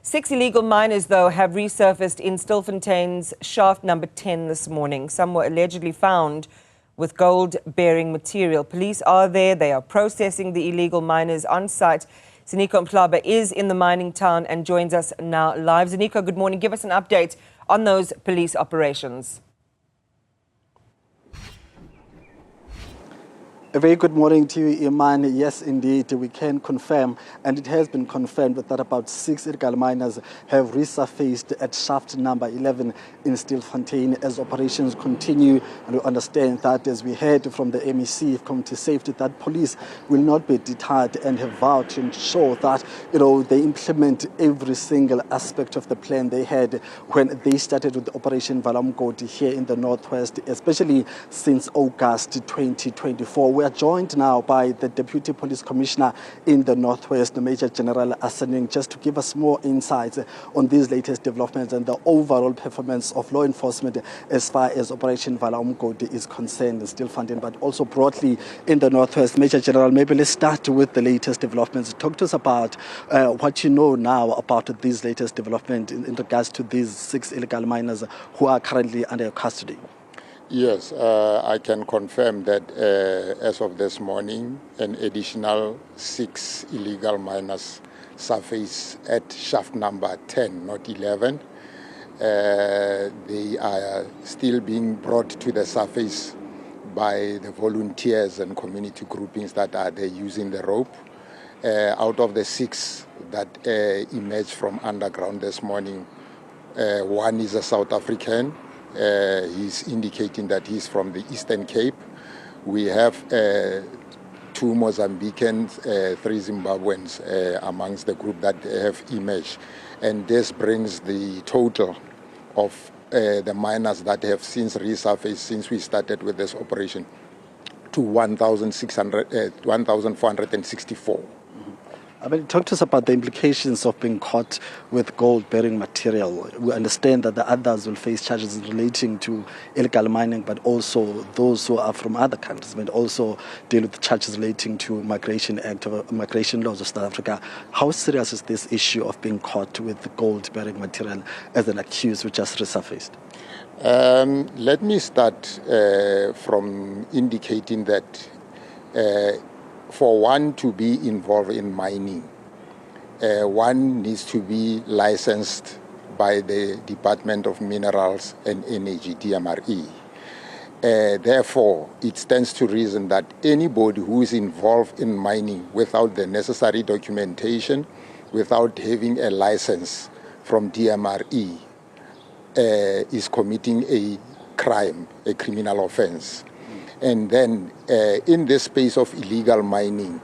6 illegal miners, though, have resurfaced in Stilfontein's shaft number 10 this morning. Some were allegedly found with gold-bearing material. Police are there. They are processing the illegal miners on site. Ziniko Mhlaba is in the mining town and joins us now live. Ziniko, good morning. Give us an update on those police operations. A very good morning to you, Iman. Yes, indeed, we can confirm, and it has been confirmed that about 6 illegal miners have resurfaced at shaft number 11 in Stilfontein as operations continue. And we understand that, as we heard from the MEC, Community Safety, that police will not be deterred and have vowed to ensure that, they implement every single aspect of the plan they had when they started with Operation Valamgodi here in the Northwest, especially since August 2024. We are joined now by the Deputy Police Commissioner in the Northwest, Major General Asaning, just to give us more insights on these latest developments and the overall performance of law enforcement as far as Operation Valamgodi is concerned in Stilfontein, but also broadly in the Northwest. Major General, maybe let's start with the latest developments. Talk to us about what you know now about these latest developments in regards to these 6 illegal miners who are currently under your custody. Yes, I can confirm that as of this morning, an additional 6 illegal miners surface at shaft number 10, not 11. They are still being brought to the surface by the volunteers and community groupings that are there using the rope. Out of the 6 that emerged from underground this morning, one is a South African. He's indicating that he's from the Eastern Cape. We have 2 Mozambicans, 3 Zimbabweans amongst the group that have emerged. And this brings the total of the miners that have since resurfaced since we started with this operation to 1,464. Talk to us about the implications of being caught with gold-bearing material. We understand that the others will face charges relating to illegal mining, but also those who are from other countries will also deal with charges relating to Migration Act or migration laws of South Africa. How serious is this issue of being caught with gold-bearing material as an accused who just resurfaced? Let me start from indicating that for one to be involved in mining, one needs to be licensed by the Department of Minerals and Energy, DMRE. Therefore, it stands to reason that anybody who is involved in mining without the necessary documentation, without having a license from DMRE, is committing a crime, a criminal offense. And then in the space of illegal mining,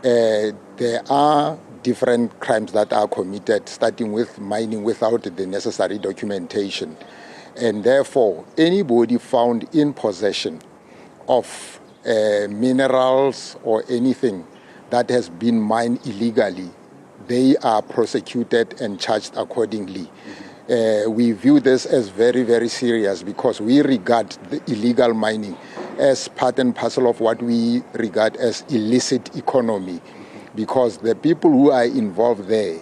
there are different crimes that are committed, starting with mining without the necessary documentation. And therefore, anybody found in possession of minerals or anything that has been mined illegally, they are prosecuted and charged accordingly. We view this as very, very serious because we regard the illegal mining as part and parcel of what we regard as illicit economy, because the people who are involved there,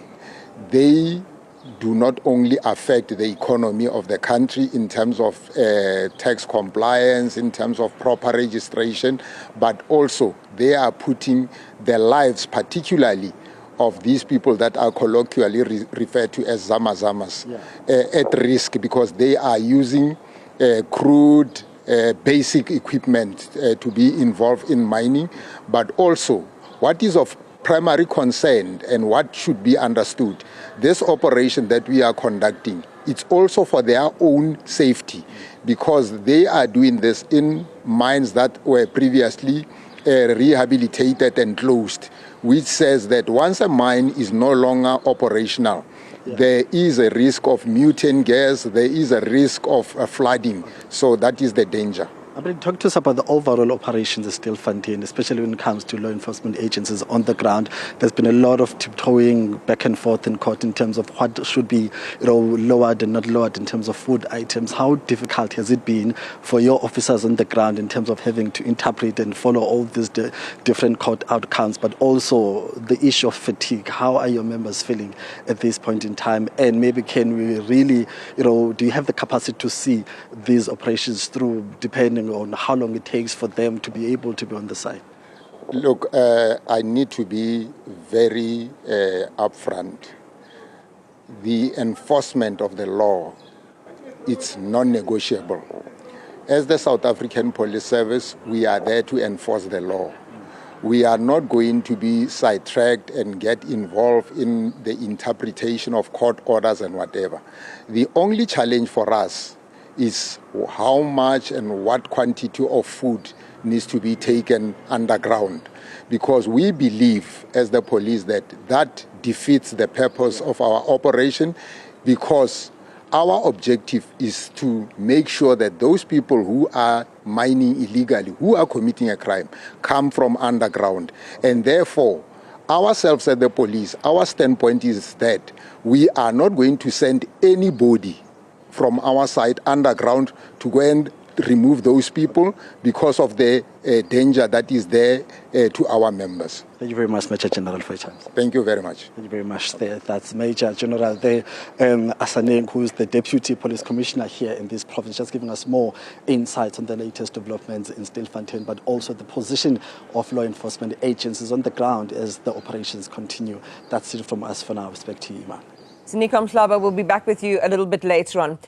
they do not only affect the economy of the country in terms of tax compliance, in terms of proper registration, but also they are putting their lives, particularly of these people that are colloquially referred to as zamas, at risk, because they are using crude basic equipment to be involved in mining. But also, what is of primary concern and what should be understood, this operation that we are conducting, it's also for their own safety, because they are doing this in mines that were previously rehabilitated and closed, which says that once a mine is no longer operational, there is a risk of methane gas, there is a risk of flooding. So that is the danger. Talk to us about the overall operations at Stilfontein, especially when it comes to law enforcement agencies on the ground. There's been a lot of tiptoeing back and forth in court in terms of what should be, lowered and not lowered in terms of food items. How difficult has it been for your officers on the ground in terms of having to interpret and follow all these different court outcomes, but also the issue of fatigue? How are your members feeling at this point in time? And maybe can we really, do you have the capacity to see these operations through, depending on how long it takes for them to be able to be on the side? Look, I need to be very upfront. The enforcement of the law, it's non-negotiable. As the South African Police Service, we are there to enforce the law. We are not going to be sidetracked and get involved in the interpretation of court orders and whatever. The only challenge for us is how much and what quantity of food needs to be taken underground. Because we believe, as the police, that defeats the purpose of our operation, because our objective is to make sure that those people who are mining illegally, who are committing a crime, come from underground. And therefore, ourselves as the police, our standpoint is that we are not going to send anybody from our side underground to go and remove those people because of the danger that is there to our members. Thank you very much, Major General, for your time. Thank you very much. Thank you very much. That's Major General Asaneng, who is the Deputy Police Commissioner here in this province, just giving us more insights on the latest developments in Stilfontein, but also the position of law enforcement agencies on the ground as the operations continue. That's it from us for now. Respect to you, Iman. Ziniko Mhlaba will be back with you a little bit later on.